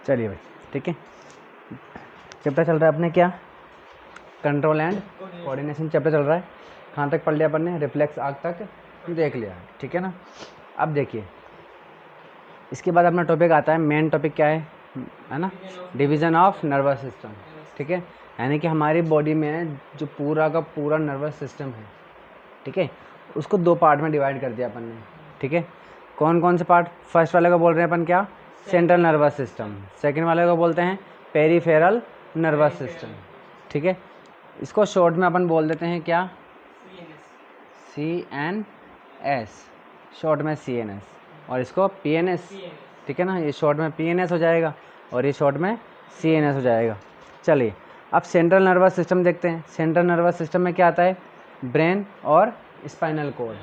चलिए भाई, ठीक है। चैप्टर चल रहा है अपने क्या, कंट्रोल एंड कोऑर्डिनेशन चैप्टर चल रहा है। कहाँ तक पढ़ लिया अपन ने, रिफ्लेक्स आग तक देख लिया, ठीक है ना। अब देखिए इसके बाद अपना टॉपिक आता है, मेन टॉपिक क्या है ना, डिवीज़न ऑफ नर्वस सिस्टम, ठीक है। यानी कि हमारी बॉडी में जो पूरा का पूरा नर्वस सिस्टम है, ठीक है, उसको दो पार्ट में डिवाइड कर दिया अपन ने, ठीक है। कौन कौन से पार्ट, फर्स्ट वाले को बोल रहे हैं अपन क्या, सेंट्रल नर्वस सिस्टम। सेकंड वाले को बोलते हैं पेरिफेरल नर्वस सिस्टम, ठीक है। इसको शॉर्ट में अपन बोल देते हैं क्या, CNS, शॉर्ट में CNS, और इसको PNS, ठीक है ना। ये शॉर्ट में PNS हो जाएगा और ये शॉर्ट में CNS हो जाएगा। चलिए अब सेंट्रल नर्वस सिस्टम देखते हैं। सेंट्रल नर्वस सिस्टम में क्या आता है, ब्रेन और स्पाइनल कॉर्ड,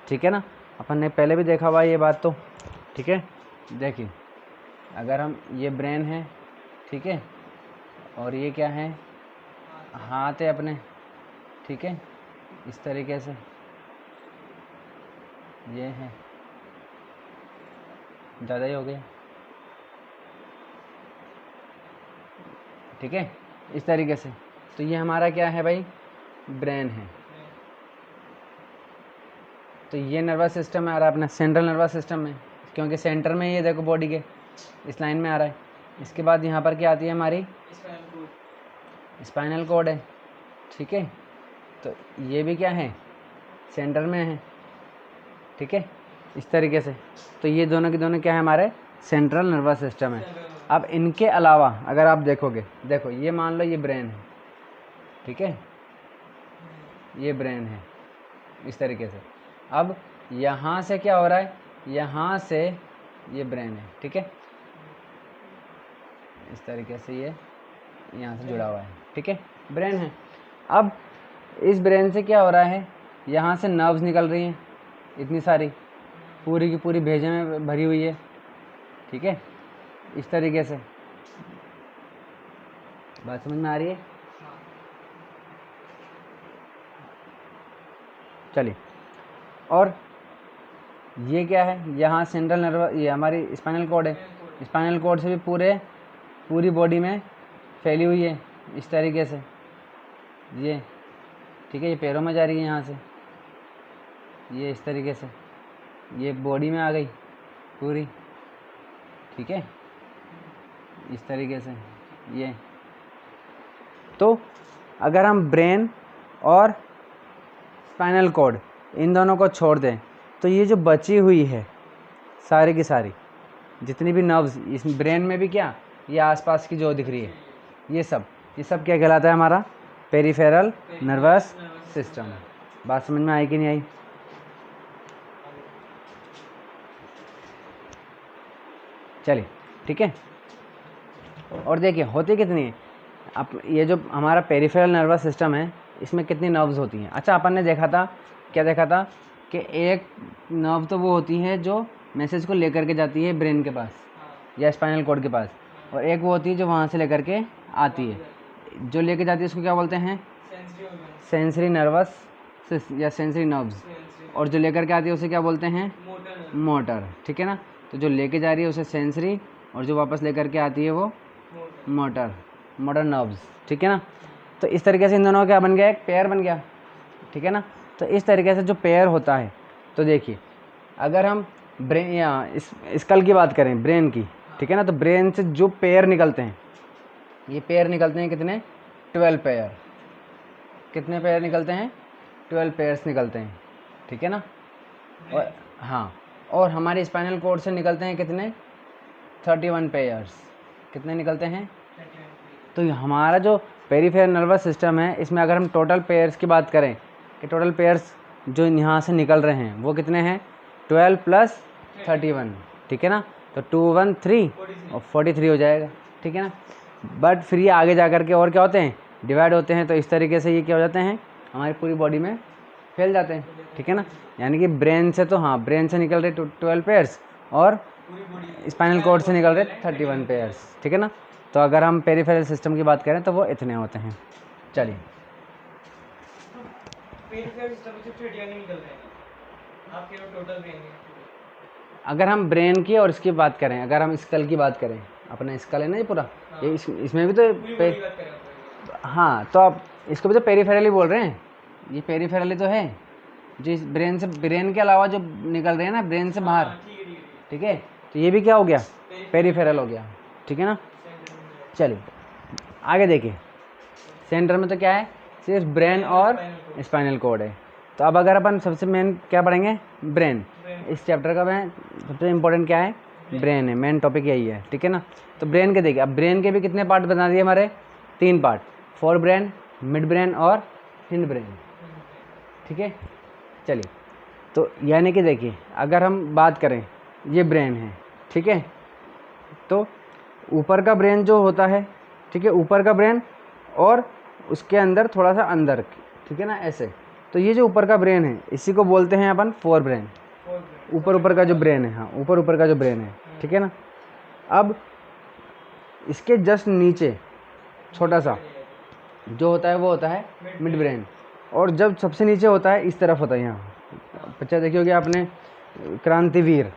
ठीक है ना। अपन ने पहले भी देखा हुआ ये बात तो, ठीक है। देखिए अगर हम, ये ब्रेन है, ठीक है, और ये क्या है, हाथ है अपने, ठीक है, इस तरीके से ये है, ज़्यादा ही हो गया, ठीक है, इस तरीके से। तो ये हमारा क्या है भाई, ब्रेन है। तो ये नर्वस सिस्टम आ रहा है अपना सेंट्रल नर्वस सिस्टम में, क्योंकि सेंटर में ये देखो बॉडी के इस लाइन में आ रहा है। इसके बाद यहाँ पर क्या आती है हमारी, स्पाइनल कॉर्ड है, ठीक है। तो ये भी क्या है, सेंटर में है, ठीक है, इस तरीके से। तो ये दोनों के दोनों क्या है, हमारे सेंट्रल नर्वस सिस्टम है। अब इनके अलावा अगर आप देखोगे, देखो ये मान लो ये ब्रेन है, ठीक है, ये ब्रेन है इस तरीके से। अब यहाँ से क्या हो रहा है, यहाँ से ये ब्रेन है, ठीक है, इस तरीके से ये यहाँ से जुड़ा हुआ है, ठीक है, ब्रेन है। अब इस ब्रेन से क्या हो रहा है, यहाँ से नर्व्स निकल रही हैं इतनी सारी, पूरी की पूरी भेजे में भरी हुई है, ठीक है, इस तरीके से। बात समझ में आ रही है। चलिए, और ये क्या है, यहाँ सेंट्रल नर्व, ये हमारी स्पाइनल कॉर्ड है। स्पाइनल कॉर्ड से भी पूरी बॉडी में फैली हुई है इस तरीके से ये, ठीक है, ये पैरों में जा रही है यहाँ से, ये इस तरीके से, ये बॉडी में आ गई पूरी, ठीक है, इस तरीके से ये। तो अगर हम ब्रेन और स्पाइनल कॉर्ड इन दोनों को छोड़ दें, तो ये जो बची हुई है सारी की सारी जितनी भी नर्व्स इस ब्रेन में भी क्या, ये आसपास की जो दिख रही है, ये सब क्या कहलाता है, हमारा पेरिफेरल नर्वस सिस्टम। बात समझ में आई कि नहीं आई। चलिए, ठीक है। और देखिए होती कितनी है, अब ये जो हमारा पेरिफेरल नर्वस सिस्टम है, इसमें कितनी नर्व्स होती हैं। अच्छा, अपन ने देखा था, क्या देखा था, कि एक नर्व तो वो होती है जो मैसेज को लेकर के जाती है ब्रेन के पास या स्पाइनल कॉर्ड के पास, और एक वो होती है जो वहाँ से लेकर के आती है। जो लेके जाती है उसको क्या बोलते हैं, सेंसरी नर्वस या सेंसरी नर्व्स, और जो लेकर के आती है उसे क्या बोलते हैं, मोटर, ठीक है ना। तो जो लेके जा रही है उसे सेंसरी, और जो वापस लेकर के आती है वो मोटर नर्व्स, ठीक है ना। तो इस तरीके से इन दोनों का क्या बन गया, एक पेयर बन गया, ठीक है ना। तो इस तरीके से जो पेयर होता है, तो देखिए अगर हम ब्रेन या स्कल की बात करें, ब्रेन की, ठीक है ना, तो ब्रेन से जो पेयर निकलते हैं, ये पेयर निकलते हैं कितने, 12 पेयर। कितने पेयर निकलते हैं, 12 पेयर्स निकलते हैं, ठीक है ना। और हाँ, और हमारे स्पाइनल कॉर्ड से निकलते हैं कितने, 31 पेयर्स। कितने निकलते हैं, तो हमारा जो पेरिफेरल नर्वस सिस्टम है, इसमें अगर हम टोटल पेयर्स की बात करें कि टोटल पेयर्स जो यहाँ से निकल रहे हैं वो कितने हैं, 12 + 31, ठीक है ना। तो 2 1 3 और 43 हो जाएगा, ठीक है ना। बट फिर ये आगे जा कर के और क्या होते हैं, डिवाइड होते हैं। तो इस तरीके से ये क्या हो जाते हैं, हमारी पूरी बॉडी में फैल जाते हैं, ठीक है ना। यानी कि ब्रेन से, तो हाँ, ब्रेन से निकल रहे 12 पेयर्स और स्पाइनल कॉर्ड से निकल रहे 31 पेयर्स, ठीक है ना। तो अगर हम पेरिफेरल सिस्टम की बात करें तो वो इतने होते हैं। चलिए, अगर हम ब्रेन की और इसकी बात करें, अगर हम स्कल की बात करें, अपना इसका लेना ये पूरा, ये इसमें भी तो हाँ, तो आप इसको भी तो पेरिफेरली बोल रहे हैं, ये पेरिफेरली तो है, जो इस ब्रेन से, ब्रेन के अलावा जो निकल रहे हैं ना ब्रेन से बाहर, ठीक है, तो ये भी क्या हो गया, पेरिफेरल हो गया, ठीक है ना। चलिए आगे देखिए, सेंटर में तो क्या है, सिर्फ ब्रेन और स्पाइनल कोड है। तो अब अगर अपन सबसे मेन क्या पढ़ेंगे, ब्रेन, इस चैप्टर का में सबसे इम्पोर्टेंट क्या है, ब्रेन है, मेन टॉपिक यही है, ठीक है ना। तो ब्रेन के देखिए, अब ब्रेन के भी कितने पार्ट बना दिए हमारे, 3 part, fore brain, mid brain और हिंड ब्रेन, ठीक है। चलिए, तो यानी कि देखिए अगर हम बात करें, ये ब्रेन है, ठीक है, तो ऊपर का ब्रेन जो होता है, ठीक है, ऊपर का ब्रेन और उसके अंदर थोड़ा सा अंदर, ठीक है ना, ऐसे। तो ये जो ऊपर का ब्रेन है इसी को बोलते हैं अपन फोर ब्रेन, ऊपर का जो ब्रेन है, हाँ ऊपर का जो ब्रेन है, ठीक है ना। अब इसके जस्ट नीचे छोटा सा जो होता है वो होता है मिड ब्रेन, और जब सबसे नीचे होता है इस तरफ होता है, यहाँ बच्चा देखिए होगा आपने क्रांतिवीर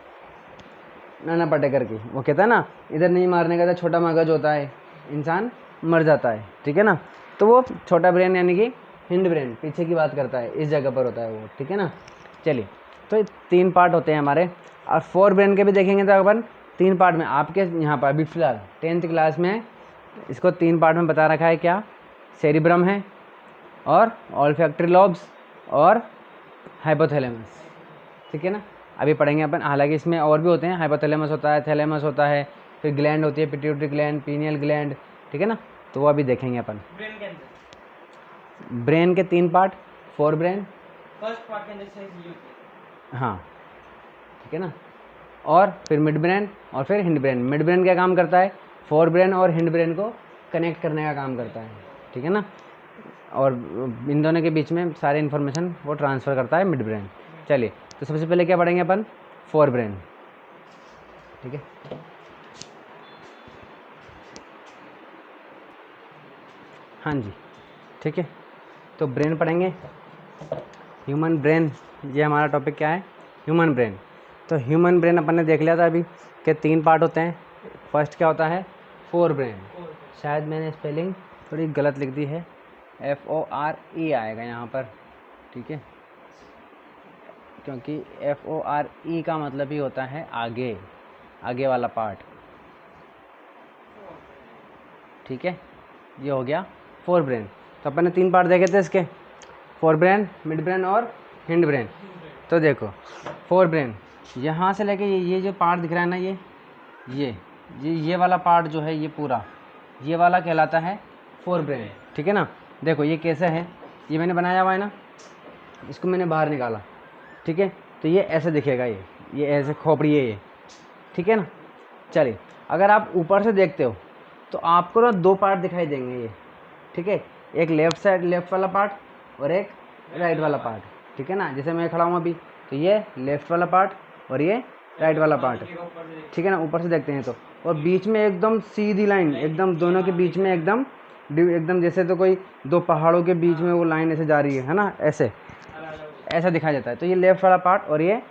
नाना पाटेकर की, वो कहता है ना, इधर नहीं मारने का, छोटा मगज होता है इंसान मर जाता है, ठीक है ना। तो वो छोटा ब्रेन यानी कि हिंड ब्रेन पीछे की बात करता है, इस जगह पर होता है वो, ठीक है ना। चलिए, तो 3 पार्ट होते हैं हमारे, और फोर ब्रेन के भी देखेंगे तो अपन 3 पार्ट में, आपके यहाँ पर अभी फिलहाल 10th क्लास में इसको 3 पार्ट में बता रखा है, क्या, सेरिब्रम है और ऑल्फैक्टरी लॉब्स और हाइपोथैलेमस, ठीक है ना। अभी पढ़ेंगे अपन, हालांकि इसमें और भी होते हैं, हाइपोथैलेमस होता है, थैलेमस होता है, फिर ग्लैंड होती है, पिट्यूटरी ग्लैंड, पीनियल ग्लैंड, ठीक है ना, तो वो अभी देखेंगे अपन। ब्रेन के 3 part, fore brain, first part के अंदर, हाँ ठीक है ना, और फिर मिड ब्रेन और फिर हिंड ब्रेन। मिड ब्रेन क्या काम करता है, फोर ब्रेन और हिंड ब्रेन को कनेक्ट करने का काम करता है, ठीक है ना, और इन दोनों के बीच में सारी इन्फॉर्मेशन वो ट्रांसफ़र करता है मिड ब्रेन। चलिए, तो सबसे पहले क्या पढ़ेंगे अपन, फोर ब्रेन, ठीक है। हाँ जी, ठीक है, तो ब्रेन पढ़ेंगे, ह्यूमन ब्रेन, ये हमारा टॉपिक क्या है, ह्यूमन ब्रेन। तो ह्यूमन ब्रेन अपन ने देख लिया था अभी कि 3 पार्ट होते हैं। फर्स्ट क्या होता है, फोर ब्रेन, शायद मैंने स्पेलिंग थोड़ी गलत लिख दी है, FORE आएगा यहाँ पर, ठीक है, क्योंकि FORE का मतलब ही होता है आगे, आगे वाला पार्ट, ठीक है। ये हो गया फोर ब्रेन। तो अपन ने 3 पार्ट देखे थे इसके, फोर ब्रेन, मिड ब्रेन और हिंड ब्रेन। तो देखो, फोर ब्रेन यहाँ से लेके ये जो पार्ट दिख रहा है ना, ये वाला पार्ट जो है, ये पूरा ये वाला कहलाता है फोर ब्रेन, ठीक है ना। देखो ये कैसे है, ये मैंने बनाया हुआ है ना, इसको मैंने बाहर निकाला, ठीक है, तो ये ऐसे दिखेगा, ये ऐसे खोपड़ी है ये, ठीक है ना। चलिए, अगर आप ऊपर से देखते हो तो आपको ना 2 पार्ट दिखाई देंगे ये, ठीक है, एक लेफ्ट साइड, लेफ्ट वाला पार्ट और एक राइट वाला पार्ट, ठीक है ना। जैसे मैं खड़ा हूँ अभी, तो ये लेफ्ट वाला पार्ट और ये राइट वाला पार्ट, ठीक है ना, ऊपर से देखते हैं तो। और बीच में एकदम सीधी लाइन, एकदम दोनों के बीच में एकदम जैसे तो कोई 2 पहाड़ों के बीच में वो लाइन ऐसे जा रही है ना, ऐसा दिखाई देता है। तो ये लेफ्ट वाला पार्ट और ये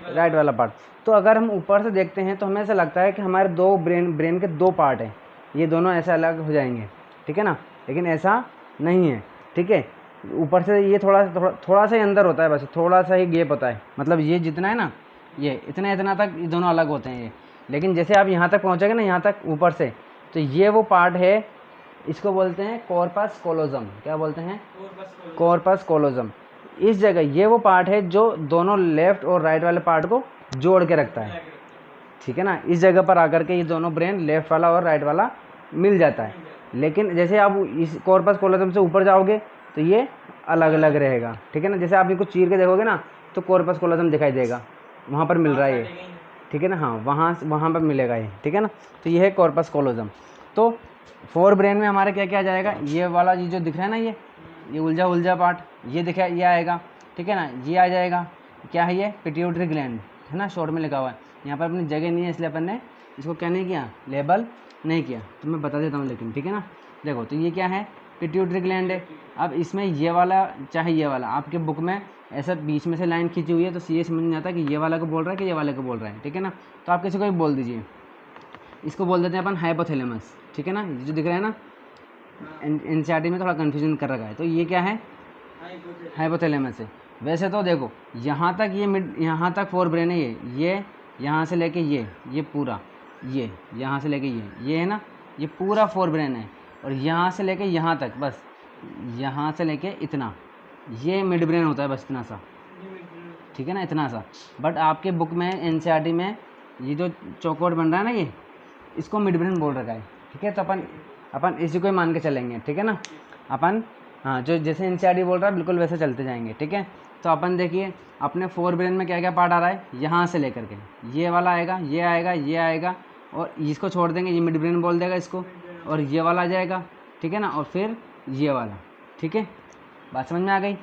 राइट वाला पार्ट। तो अगर हम ऊपर से देखते हैं तो हमें ऐसा लगता है कि हमारे ब्रेन के 2 पार्ट हैं, ये दोनों ऐसे अलग हो जाएंगे, ठीक है ना, लेकिन ऐसा नहीं है, ठीक है। ऊपर से ये थोड़ा सा ही अंदर होता है, बस थोड़ा सा ही गैप होता है, मतलब ये जितना है ना, ये इतना तक ये दोनों अलग होते हैं ये। लेकिन जैसे आप यहाँ तक पहुँचोगे ना, यहाँ तक ऊपर से, तो ये वो पार्ट है, इसको बोलते हैं कॉर्पस कोलोजम। क्या बोलते हैं, कॉर्पस कोलोजम। इस जगह ये वो पार्ट है जो दोनों लेफ्ट और राइट वाले पार्ट को जोड़ के रखता है, ठीक है ना। इस जगह पर आकर के ये दोनों ब्रेन, लेफ्ट वाला और राइट वाला, मिल जाता है। लेकिन जैसे आप इस कॉर्पस कोलोजम से ऊपर जाओगे तो ये अलग अलग रहेगा, ठीक है ना। जैसे आप इनको चीर के देखोगे ना तो कॉर्पस कोलोजम दिखाई देगा, वहाँ पर मिल रहा है ये, ठीक है ना, हाँ वहाँ पर मिलेगा ये, ठीक है ना। तो ये है कॉर्पस कोलोजम। तो फोर ब्रेन में हमारे क्या क्या आ जाएगा, ये वाला ये जो दिख रहा है ना, ये उलझा पार्ट, ये दिखा, ये आएगा, ठीक है ना, ये आ जाएगा। क्या है ये, पिट्यूटरी ग्लैंड है ना, शॉर्ट में लिखा हुआ है, यहाँ पर अपनी जगह नहीं है इसलिए अपन ने इसको क्या नहीं किया, लेबल नहीं किया, तो मैं बता देता हूँ लेकिन, ठीक है ना। देखो, तो ये क्या है, पिट्यूटरी ग्लैंड है। अब इसमें ये वाला चाहे ये वाला, आपके बुक में ऐसा बीच में से लाइन खींची हुई है तो ये समझ नहीं आता कि ये वाला को बोल रहा है कि ये वाले को बोल रहा है, ठीक है ना। तो आप किसी को भी बोल दीजिए। इसको बोल देते हैं अपन हाइपोथैलेमस, ठीक है ना। ये जो दिख रहा है ना, एनसीईआरटी में थोड़ा कन्फ्यूजन कर रखा है, तो ये क्या है, हाइपोथैलेमस है। वैसे तो देखो यहाँ तक ये मिड, यहाँ तक फोर ब्रेन है, ये यहाँ से लेके ये पूरा, ये यहाँ से लेके ये है ना, ये पूरा फोर ब्रेन है। और यहाँ से लेके यहाँ तक, बस यहाँ से लेके इतना, ये मिड ब्रेन होता है, बस इतना सा, ठीक है ना, इतना सा। बट आपके बुक में एनसीईआरटी में ये जो चौकोर बन रहा है ना, ये इसको मिड ब्रेन बोल रखा है, ठीक है। तो अपन इसी को ही मान के चलेंगे, ठीक है ना। अपन हाँ, जो जैसे एनसीईआरटी बोल रहा है बिल्कुल वैसे चलते जाएंगे, ठीक है। तो अपन देखिए अपने फोर ब्रेन में क्या क्या पार्ट आ रहा है, यहाँ से लेकर के ये वाला आएगा, ये आएगा, ये आएगा, और इसको छोड़ देंगे, ये मिड ब्रेन बोल देगा इसको, और ये वाला आ जाएगा, ठीक है ना, और फिर ये वाला, ठीक है। बात समझ में आ गई,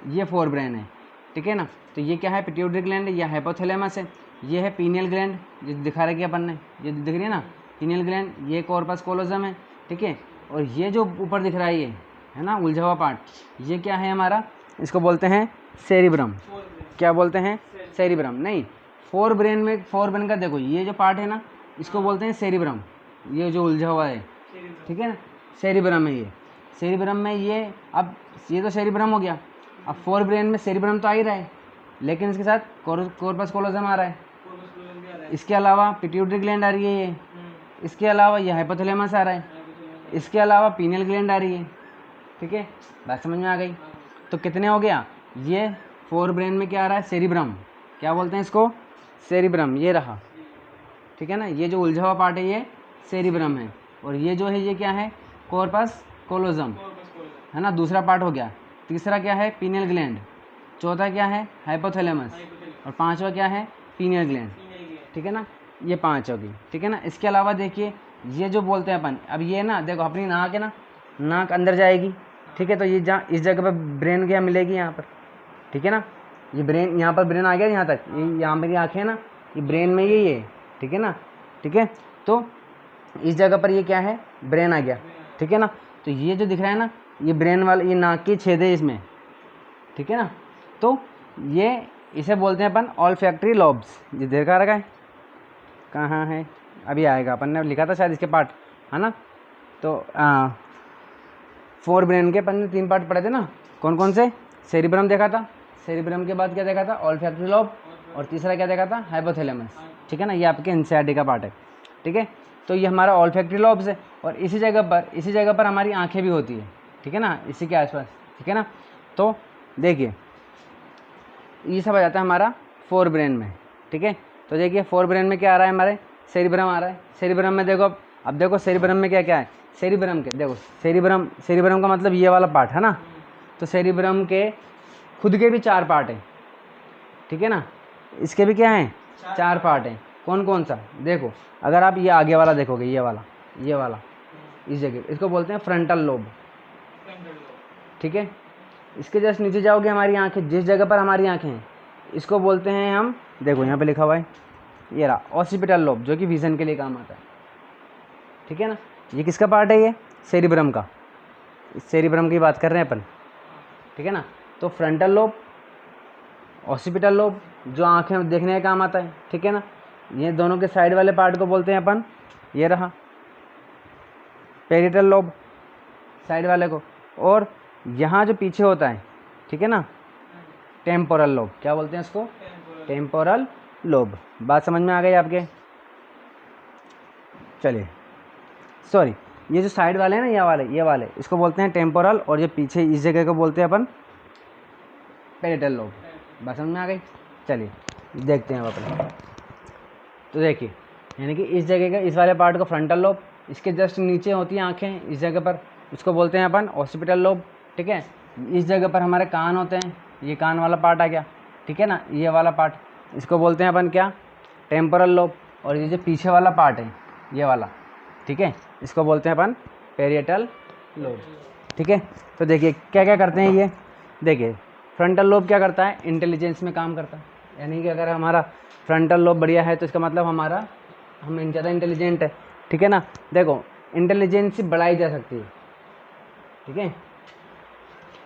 ये फोर ब्रेन है, ठीक है ना। तो ये क्या है, पिट्यूटरी ग्लैंड, ये हाइपोथैलेमस है, ये है पीनियल ग्लैंड, जो दिखा रखी है अपन ने, ये दिख रही है ना पीनियल ग्लैंड, ये कॉर्पस कोलोजम है, ठीक है। और ये जो ऊपर दिख रहा है ये है ना उलझा हुआ पार्ट, ये क्या है हमारा, इसको बोलते हैं सेरिब्रम। क्या बोलते हैं, सेरिब्रम। नहीं, फोर ब्रेन में, फोर ब्रेन का देखो ये जो पार्ट है ना, इसको बोलते हैं सेरिब्रम, ये जो उलझा हुआ है, ठीक है ना, सेरिब्रम है ये। सेरिब्रम में ये, अब ये तो सेरिब्रम हो गया, अब फोर ब्रेन में सेरिब्रम तो आ ही रहा है, लेकिन इसके साथ कॉर्पस कोलोजम आ रहा है, इसके अलावा पिट्यूटरी ग्लैंड आ रही है ये, इसके अलावा ये हाइपोथैलेमस आ रहा है, इसके अलावा पीनियल ग्लैंड आ रही है, ठीक है। बात समझ में आ गई। तो कितने हो गया, ये फोर ब्रेन में क्या आ रहा है, सेरिब्रम, क्या बोलते हैं इसको, सेरिब्रम, ये रहा, ठीक है ना। ये जो उलझा हुआ पार्ट है ये सेरिब्रम है, और ये जो है ये क्या है, कॉर्पस कोलोजम, है ना, दूसरा पार्ट हो गया। तीसरा क्या है, पीनियल ग्लैंड। चौथा क्या है, हाइपोथैलेमस। और पांचवा क्या है, पीनियल ग्लैंड, ठीक है ना। ये पांच होगी, ठीक है ना। इसके अलावा देखिए ये जो बोलते हैं अपन, अब ये ना देखो अपनी नाक है ना, नाक अंदर जाएगी, ठीक है। तो ये जहाँ इस जगह पर ब्रेन क्या मिलेगी यहाँ पर, ठीक है ना। ये ब्रेन, यहाँ पर ब्रेन आ गया यहाँ तक, ये यहाँ पर आँखें ना, ये ब्रेन में यही है, ठीक है ना, ठीक है। तो इस जगह पर ये क्या है, ब्रेन आ गया, ठीक है ना। तो ये जो दिख रहा है ना, ये ब्रेन वाला, ये नाक की छेद है इसमें, ठीक है ना। तो ये इसे बोलते हैं अपन ऑल्फैक्टरी लॉब्स। ये देखा रखा है, कहाँ है, अभी आएगा, अपन ने लिखा था शायद इसके पार्ट, है ना। तो फोर ब्रेन के अपन ने 3 पार्ट पढ़े थे ना, कौन कौन से, सेरिब्रम देखा था, सेरिब्रम के बाद क्या देखा था, ऑल्फैक्टरी लॉब, और तीसरा क्या देखा था, हाइपोथैलेमस, ठीक है ना। ये आपके एनसीईआरटी का पार्ट है, ठीक है। तो ये हमारा ऑल्फैक्टरी लॉब्स है, और इसी जगह पर हमारी आंखें भी होती है, ठीक है ना, इसी के आसपास, ठीक है ना। तो देखिए ये सब आ जाता है हमारा फोर ब्रेन में, ठीक है। तो देखिए फोर ब्रेन में क्या आ रहा है, हमारे सेरिब्रम आ रहा है। सेरिब्रम में देखो, अब देखो सेरिब्रम में क्या क्या है, सेरिब्रम के देखो, सेरिब्रम का मतलब ये वाला पार्ट है ना। तो सेरिब्रम के खुद के भी 4 पार्ट हैं, ठीक है ना, इसके भी क्या हैं, 4 पार्ट हैं। कौन कौन सा, देखो अगर आप ये आगे वाला देखोगे, ये वाला इस जगह, इसको बोलते हैं फ्रंटल लोब, ठीक है। इसके जस्ट नीचे जाओगे, हमारी आंखें, जिस जगह पर हमारी आंखें हैं, इसको बोलते हैं हम, देखो यहाँ पे लिखा हुआ है, ये रहा ऑसिपिटल लोब, जो कि विजन के लिए काम आता है, ठीक है ना। ये किसका पार्ट है, ये सेरिब्रम का, इस सेरिब्रम की बात कर रहे हैं अपन, ठीक है ना। तो फ्रंटल लोब, ऑसिपिटल लोब, जो आंखें देखने का काम आता है, ठीक है ना। ये दोनों के साइड वाले पार्ट को बोलते हैं अपन, ये रहा पेरिटल लोब, साइड वाले को। और यहाँ जो पीछे होता है, ठीक है ना, टेम्पोरल लोब, क्या बोलते हैं इसको, टेम्पोरल लोब। बात समझ में आ गई आपके, चलिए सॉरी, ये जो साइड वाले हैं ना, ये वाले इसको बोलते हैं टेम्पोरल, और जो पीछे इस जगह को बोलते हैं अपन पेरिटल लोब। बात समझ में आ गई, चलिए देखते हैं अब अपन। तो देखिए, यानी कि इस जगह का, इस वाले पार्ट को फ्रंटल लोब, इसके जस्ट नीचे होती हैं आंखें, इस जगह पर, इसको बोलते हैं अपन ऑसिपिटल लोब, ठीक है। इस जगह पर हमारे कान होते हैं, ये कान वाला पार्ट आ गया, ठीक है ना, ये वाला पार्ट, इसको बोलते हैं अपन क्या, टेम्पोरल लोब। और ये जो पीछे वाला पार्ट है, ये वाला, ठीक है, इसको बोलते हैं अपन पेरिएटल लोब, ठीक है। तो देखिए क्या क्या करते हैं ये, देखिए फ्रंटल लोब क्या करता है, इंटेलिजेंस में काम करता है, यानी कि अगर हमारा फ्रंटल लोब बढ़िया है तो इसका मतलब हम ज़्यादा इंटेलिजेंट है, ठीक है ना। देखो इंटेलिजेंसी बढ़ाई जा सकती है, ठीक है।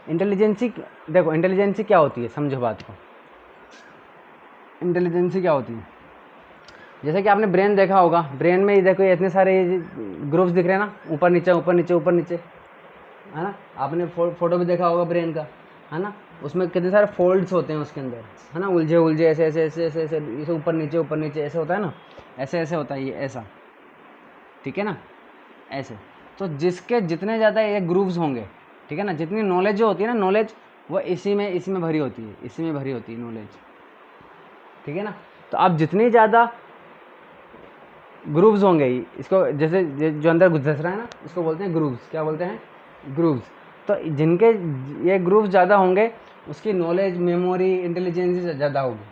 इंटेलिजेंसी, देखो इंटेलिजेंसी क्या होती है, समझो बात को, इंटेलिजेंसी क्या होती है, जैसे कि आपने ब्रेन देखा होगा, ब्रेन में ये देखो ये इतने सारे ग्रुप्स दिख रहे हैं ना, ऊपर नीचे ऊपर नीचे ऊपर नीचे, है ना। आपने फोटो भी देखा होगा ब्रेन का, है ना, उसमें कितने सारे फोल्ड्स होते हैं उसके अंदर, है ना, उलझे उलझे ऐसे ऐसे ऐसे ऐसे ऐसे ऐसे ऊपर नीचे ऐसे होता है ना, ऐसे ऐसे होता है ये ऐसा, ठीक है ना, ऐसे। तो जिसके जितने ज़्यादा ये ग्रूव्स होंगे, ठीक है ना, जितनी नॉलेज जो होती है ना, नॉलेज वो इसी में भरी होती है, इसी में भरी होती है नॉलेज, ठीक है ना। तो आप जितनी ज़्यादा ग्रूव्स होंगे, इसको जैसे जो अंदर घुस रहा है ना, इसको बोलते हैं ग्रूव्स। क्या बोलते हैं? ग्रूव्स। तो जिनके ये ग्रूव्स ज़्यादा होंगे उसकी नॉलेज, मेमोरी, इंटेलिजेंस ज़्यादा होगी,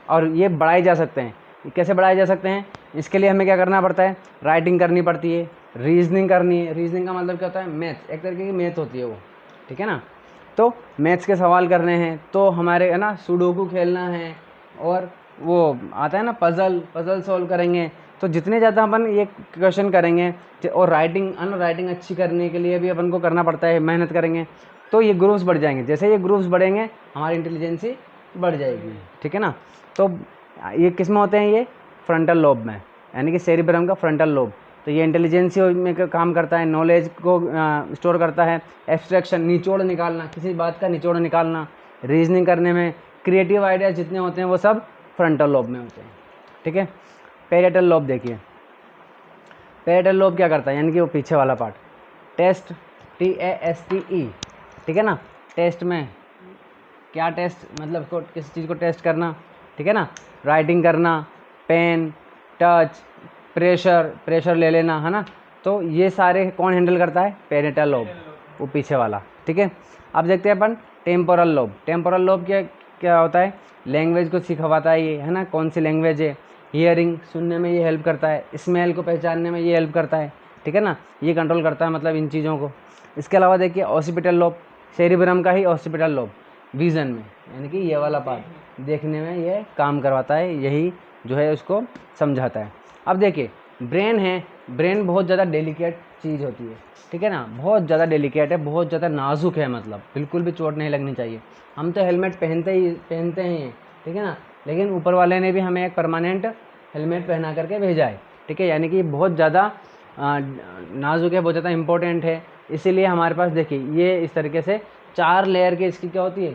और ये बढ़ाए जा सकते हैं। ये कैसे बढ़ाए जा सकते हैं? इसके लिए हमें क्या करना पड़ता है? राइटिंग करनी पड़ती है, रीजनिंग करनी है। रीजनिंग का मतलब क्या होता है? मैथ्स, एक तरीके की मैथ होती है वो, ठीक है ना। तो मैथ्स के सवाल करने हैं तो हमारे, है ना, सुडोकू खेलना है, और वो आता है ना पज़ल सॉल्व करेंगे। तो जितने ज़्यादा अपन ये क्वेश्चन करेंगे, और राइटिंग, है ना, राइटिंग अच्छी करने के लिए भी अपन को करना पड़ता है, मेहनत करेंगे, तो ये ग्रुप्स बढ़ जाएंगे। जैसे ये ग्रुप्स बढ़ेंगे हमारी इंटेलिजेंसी बढ़ जाएगी, ठीक है ना। तो ये किस में होते हैं? ये फ्रंटल लोब में, यानी कि सेरिब्रम का फ्रंटल लोब। तो ये इंटेलिजेंसी में काम करता है, नॉलेज को स्टोर करता है, एब्स्ट्रैक्शन, निचोड़ निकालना, किसी बात का निचोड़ निकालना, रीजनिंग करने में, क्रिएटिव आइडियाज़ जितने होते हैं वो सब फ्रंटल लोब में होते हैं, ठीक है। पेरिएटल लोब देखिए, पेरिएटल लोब क्या करता है? यानी कि वो पीछे वाला पार्ट, टेस्ट, TASTE, ठीक है ना। टेस्ट में क्या टेस्ट, मतलब को किसी चीज़ को टेस्ट करना, ठीक है ना, राइटिंग करना, पेन, टच, प्रेशर ले लेना, है ना। तो ये सारे कौन हैंडल करता है? पेरिएटल लोब, वो पीछे वाला, ठीक है। अब देखते हैं अपन टेम्पोरल लोब। टेम्पोरल लोब क्या क्या होता है? लैंग्वेज को सिखवाता है ये, है ना, कौन सी लैंग्वेज है। हियरिंग, सुनने में ये हेल्प करता है। स्मेल को पहचानने में ये हेल्प करता है, ठीक है ना, ये कंट्रोल करता है मतलब इन चीज़ों को। इसके अलावा देखिए ऑसिपिटल लोब, सेरिब्रम का ही ऑसिपिटल लोब, विज़न में, यानी कि ये वाला पार्ट देखने में ये काम करवाता है, यही जो है उसको समझाता है। अब देखिए ब्रेन है, ब्रेन बहुत ज़्यादा डेलिकेट चीज़ होती है, ठीक है ना, बहुत ज़्यादा डेलिकेट है, बहुत ज़्यादा नाजुक है, मतलब बिल्कुल भी चोट नहीं लगनी चाहिए। हम तो हेलमेट पहनते ही हैं, ठीक है ना, लेकिन ऊपर वाले ने भी हमें एक परमानेंट हेलमेट पहना करके भेजा है, ठीक है, यानी कि बहुत ज़्यादा नाजुक है, बहुत ज़्यादा इम्पोर्टेंट है। इसीलिए हमारे पास देखिए ये इस तरीके से 4 लेयर की इसकी क्या होती है?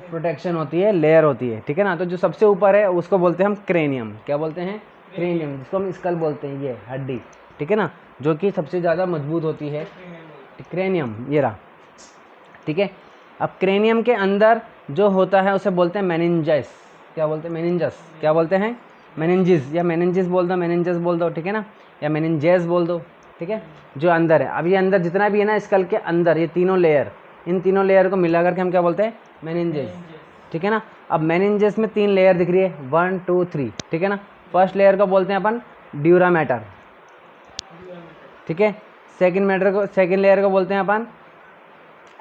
प्रोटेक्शन होती है, लेयर होती है, ठीक है ना। तो जो सबसे ऊपर है उसको बोलते हैं हम क्रेनियम। क्या बोलते हैं? क्रेनियम, जिसको हम स्कल बोलते हैं, ये हड्डी, ठीक है ना, जो कि सबसे ज़्यादा मजबूत होती है, क्रेनियम, ये रहा, ठीक है। अब क्रेनियम के अंदर जो होता है उसे बोलते हैं मेनिंजस। क्या बोलते हैं? मेनिंजस। क्या बोलते हैं? मेनिंजिस, या मेनिंजिस बोल दो, मेनिंजस बोल दो, ठीक है ना, या मेनिंजेस बोल दो, ठीक है। जो अंदर है, अब ये अंदर जितना भी है ना स्कल के अंदर, ये तीनों लेयर, इन तीनों लेयर को मिला करके हम क्या बोलते हैं? मेनिंजेस, ठीक है ना। अब मेनिंजेस में 3 लेयर दिख रही है, 1 2 3, ठीक है ना। फर्स्ट लेयर को बोलते हैं अपन ड्यूरा मैटर, ठीक है। सेकेंड लेयर को बोलते हैं अपन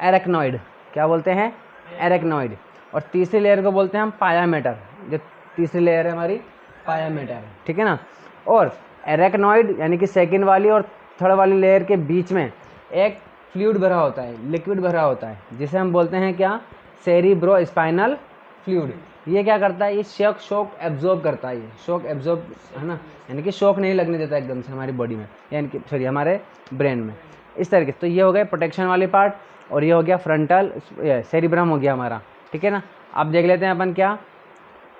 एरेक्नॉइड। क्या बोलते हैं? एरेक्नॉइड। और तीसरी लेयर को बोलते हैं हम पाया मैटर। जो तीसरी लेयर है हमारी पाया मैटर, ठीक है ना। और एरेक्नॉइड यानी कि सेकंड वाली और थर्ड वाली लेयर के बीच में एक फ्लूइड भरा होता है, लिक्विड भरा होता है, जिसे हम बोलते हैं क्या? Cerebro spinal fluid. ये क्या करता है? ये शॉक एब्जॉर्ब करता है, ये शॉक एब्जॉर्ब, है ना, यानी कि शॉक नहीं लगने देता एकदम से हमारी बॉडी में, यानी कि सॉरी हमारे ब्रेन में, इस तरीके से। तो ये हो गए प्रोटेक्शन वाली पार्ट, और ये हो गया फ्रंटल सेरिब्रम हो गया हमारा, ठीक है ना। अब देख लेते हैं अपन क्या?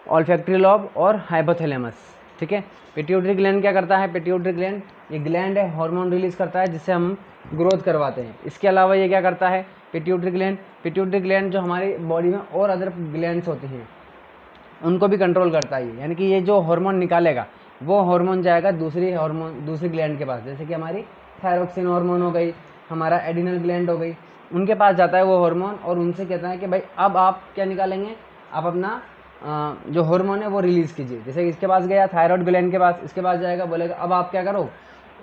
ऑल्फैक्टरी लॉब और हाइपोथैलेमस, ठीक है। पिट्यूटरी ग्लैंड क्या करता है? पिट्यूटरी ग्लैंड, ये ग्लैंड है, हार्मोन रिलीज करता है जिससे हम ग्रोथ करवाते हैं। इसके अलावा ये क्या करता है? पिट्यूटरी ग्लैंड जो हमारी बॉडी में और अदर ग्लैंड्स होती हैं उनको भी कंट्रोल करता है, यानी कि ये जो हार्मोन निकालेगा वो हार्मोन जाएगा दूसरी ग्लैंड के पास, जैसे कि हमारी थायरोक्सिन हार्मोन हो गई, हमारा एडिनल ग्लैंड हो गई, उनके पास जाता है वो हार्मोन, और उनसे कहता है कि भाई अब आप क्या निकालेंगे? आप अपना जो हार्मोन है वो रिलीज़ कीजिए। जैसे इसके पास गया थायराइड ग्लैंड के पास, इसके पास जाएगा, बोलेगा अब आप क्या करो?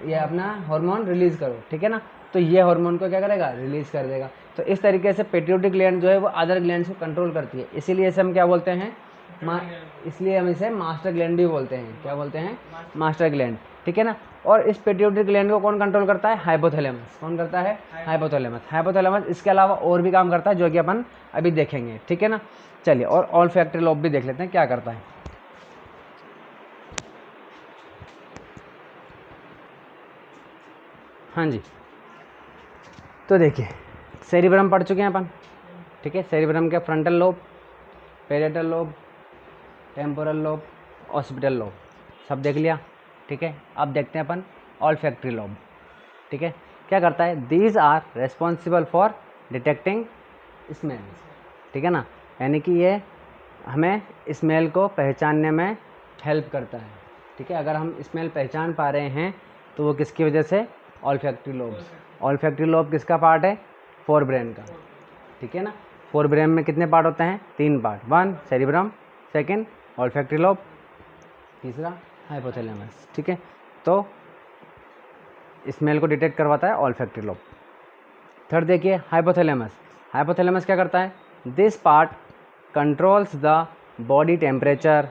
ये अपना हार्मोन रिलीज़ करो, ठीक है ना। तो ये हार्मोन को क्या करेगा? रिलीज़ कर देगा। तो इस तरीके से पिट्यूटरी ग्लैंड जो है वो अदर ग्लैंड्स को कंट्रोल करती है, इसीलिए इसे हम क्या बोलते हैं? इसलिए हम इसे मास्टर ग्लैंड भी बोलते हैं। क्या बोलते हैं? मास्टर ग्लैंड, ठीक है ना। और इस पिट्यूटरी ग्लैंड को कौन कंट्रोल करता है? हाइपोथैलेमस। कौन करता है? हाइपोथैलेमस इसके अलावा और भी काम करता है जो कि अपन अभी देखेंगे, ठीक है ना। चलिए, और ऑल्फैक्टरी लोब भी देख लेते हैं क्या करता है। हाँ जी, तो देखिए सेरिब्रम पढ़ चुके हैं अपन, ठीक है। सेरिब्रम के frontal lobe, parietal lobe, temporal lobe, occipital lobe सब देख लिया, ठीक है। अब देखते हैं अपन ऑल्फैक्टरी लोब, ठीक है। क्या करता है, these are responsible for detecting smell, ठीक है ना, यानी कि ये हमें स्मेल को पहचानने में हेल्प करता है, ठीक है। अगर हम स्मेल पहचान पा रहे हैं तो वो किसकी वजह से, ऑल्फैक्टरी लोब। ऑल्फैक्टरी लोब किसका पार्ट है, फोर ब्रेन का, ठीक है ना। फोर ब्रेन में कितने पार्ट होते हैं, 3 part, 1 cerebrum, second olfactory lobe, तीसरा हाइपोथैलेमस, ठीक है। तो स्मेल को डिटेक्ट करवाता है ऑल्फैक्टरी लोब। थर्ड देखिए हाइपोथैलेमस। हाइपोथैलेमस क्या करता है, this part controls the body temperature,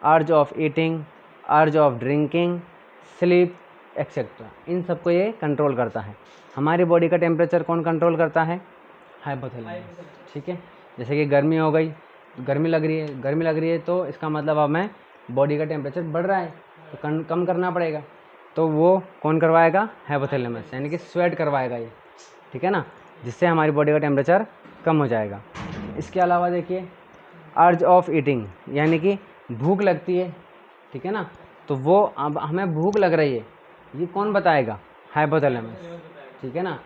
urge of eating, urge of drinking, sleep etcetera, इन सबको ये कंट्रोल करता है। हमारी बॉडी का टेम्परेचर कौन कंट्रोल करता है, हाइपोथैलेमस, ठीक है। जैसे कि गर्मी हो गई, गर्मी लग रही है तो इसका मतलब हमें बॉडी का टेम्परेचर बढ़ रहा है तो कम करना पड़ेगा, तो वो कौन करवाएगा, हाइपोथैलेमस, यानी कि स्वेट करवाएगा ये, ठीक है ना, जिससे हमारी बॉडी का टेम्परेचर कम हो जाएगा। इसके अलावा देखिए अर्ज ऑफ ईटिंग, यानी कि भूख लगती है, ठीक है ना, तो वो अब हमें भूख लग रही है, ये कौन बताएगा, हाइपोथैलेमस, ठीक है ना।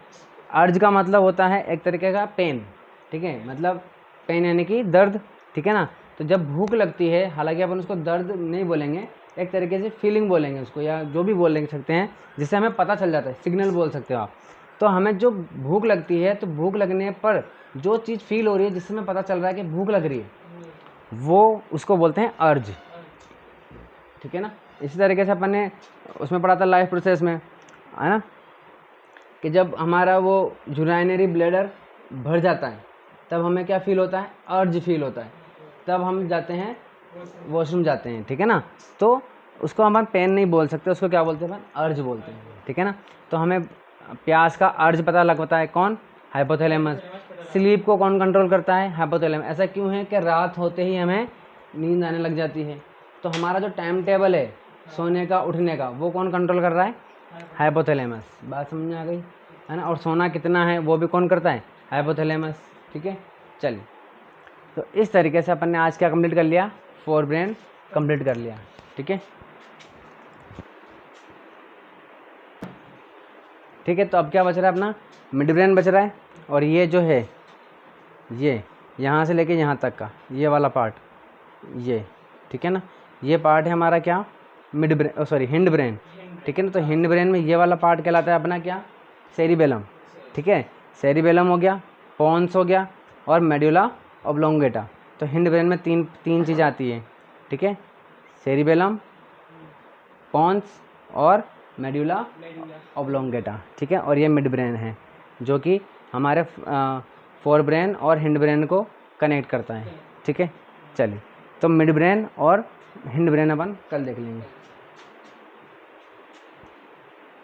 अर्ज का मतलब होता है एक तरीके का पेन, ठीक है, मतलब पेन यानी कि दर्द, ठीक है ना। तो जब भूख लगती है, हालांकि अपन उसको दर्द नहीं बोलेंगे, एक तरीके से फीलिंग बोलेंगे उसको, या जो भी बोल सकते हैं जिससे हमें पता चल जाता है, सिग्नल बोल सकते हो आप। तो हमें जो भूख लगती है, तो भूख लगने पर जो चीज़ फील हो रही है जिससे हमें पता चल रहा है कि भूख लग रही है, वो उसको बोलते हैं अर्ज, ठीक है ना। इसी तरीके से अपन ने उसमें पढ़ा था लाइफ प्रोसेस में, है ना, कि जब हमारा वो यूरिनरी ब्लैडर भर जाता है तब हमें क्या फील होता है, अर्ज फील होता है, तब हम जाते हैं वॉशरूम जाते हैं, ठीक है ना। तो उसको हम पेन नहीं बोल सकते, उसको क्या बोलते हैं अपन, अर्ज बोलते हैं, ठीक है ना। तो हमें प्यास का अर्ज पता लगता है कौन, हाइपोथैलेमस। स्लीप को कौन कंट्रोल करता है, हाइपोथैलेमस। ऐसा क्यों है कि रात होते ही हमें नींद आने लग जाती है, तो हमारा जो टाइम टेबल है सोने का उठने का, वो कौन कंट्रोल कर रहा है, हाइपोथैलेमस। बात समझ में आ गई, है ना। और सोना कितना है वो भी कौन करता है, हाइपोथैलेमस, ठीक है। चलिए, तो इस तरीके से अपन ने आज क्या कंप्लीट कर लिया, फोर ब्रेन कंप्लीट कर लिया, ठीक है। ठीक है, तो अब क्या बच रहा है अपना, मिड ब्रेन बच रहा है, और ये जो है ये यहाँ से लेके यहाँ तक का ये वाला पार्ट, ये, ठीक है ना, ये पार्ट है हमारा क्या, mid brain, sorry hind brain, ठीक है ना। तो हिंड ब्रेन में ये वाला पार्ट कहलाता है अपना क्या, सेरिबेलम, ठीक है। सेरिबेलम हो गया, पोन्स हो गया, और मेडुला ऑब्लोंगेटा। तो हिंड ब्रेन में तीन चीज़ आती है, ठीक है, सेरिबेलम, पोन्स और मेडुला ऑब्लोंगेटा, ठीक है। और ये मिड ब्रेन है जो कि हमारे फोर ब्रेन और हिंड ब्रेन को कनेक्ट करता है, ठीक है। चलिए, तो मिड ब्रेन और हिंड ब्रेन अपन कल देख लेंगे।